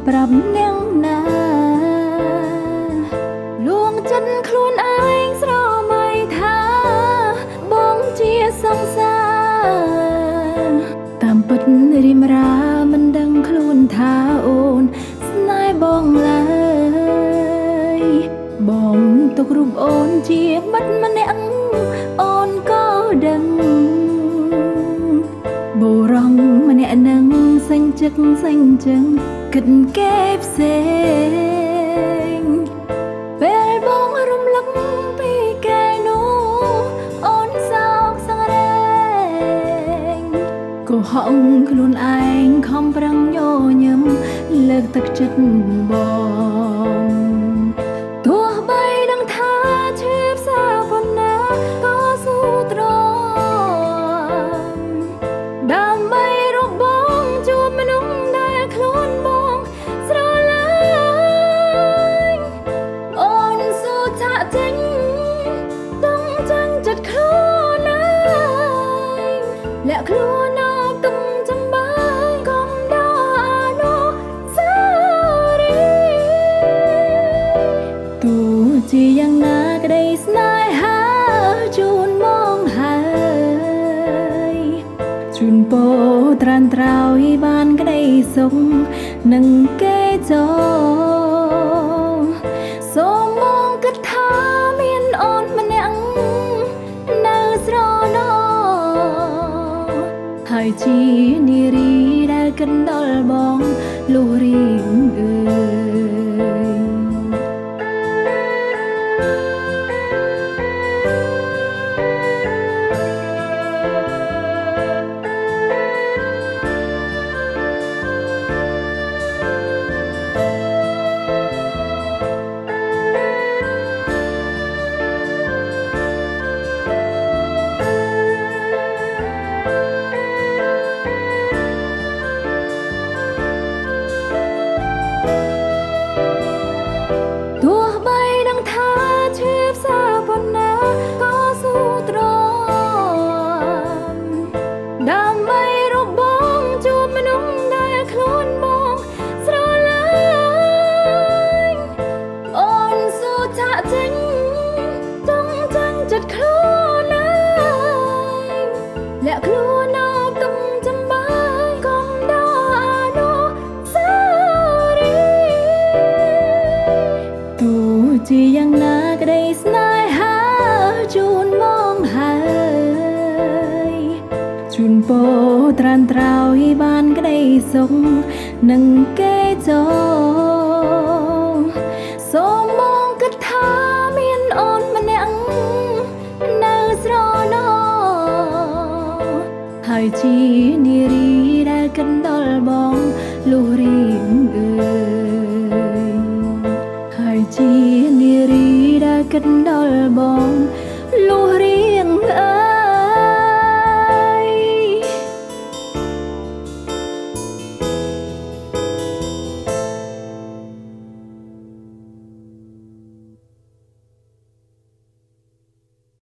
ប្រាប់អ្នកណាលួងចិត្តខ្លួនឯងស្រមៃថាបងជាសង្សារតាមពិតរិមរាមិនដឹងខ្លួនថាអូនស្នេហ៍បងឡើយបងទុករូបអូនជាមិត្តម្នាក់អូនក៏ដឹងបុរសម្នាក់នឹងសេញជឹកសេញជឹងគិតគេផ្សេងពេលបងរំលឹកពីគេនោះអូនសោកសង្រេងកុហកខ្លួនឯងខំប្រឹងញញឹមលើកទឹកចិត្តបងទោះបីដឹងថាឈឺផ្សាប៉ុណ្ណាក៏ស៊ូទ្រាំដើម្បីរកបងជួបមនុស្សដែលខ្លួនបងស្រឡាញ់អូនស៊ូចាក់ចេញต้องចាញ់ចិត្តខ្លួនឯងលាក់ខ្លួនអបទុំចំបាយកុំដល់អនុស្សារីយ៍ទោះជាយ៉ាងណាក្តីស្នេហាជូនមកហើយជូនពរត្រានត្រោយបានក្តីសុខនឹងគេចរសូមមកគិតថាមានអូនម្នាក់នៅស្រណោហើយជានារីដែលកិនដល់បងលុះរៀងអើយទោះបីដឹងថាឈឺផ្សាប៉ុណ្ណាក៏ស៊ូទ្រាំដើម្បីរកបងជួបមនុស្សដែលខ្លួនបងស្រឡាញ់អូនស៊ូចាក់ចេញចង់ចាញ់ចិត្តខ្លួនឯងលាក់ខ្លួនអបទុំចំបាយកុំដល់អនុស្សារីយ៍ទោះជាយ៉ាងណាក្តីស្នេហាជូនមកហើយជូនពរត្រានត្រោយបានក្តីសុខនឹងគេចរសូមមកគិតថាមានអូនម្នាក់នៅស្រណោហើយជានារីដែលកិនដល់បងលុះរៀងអើយហើយជានារីដែលគិតដល់បង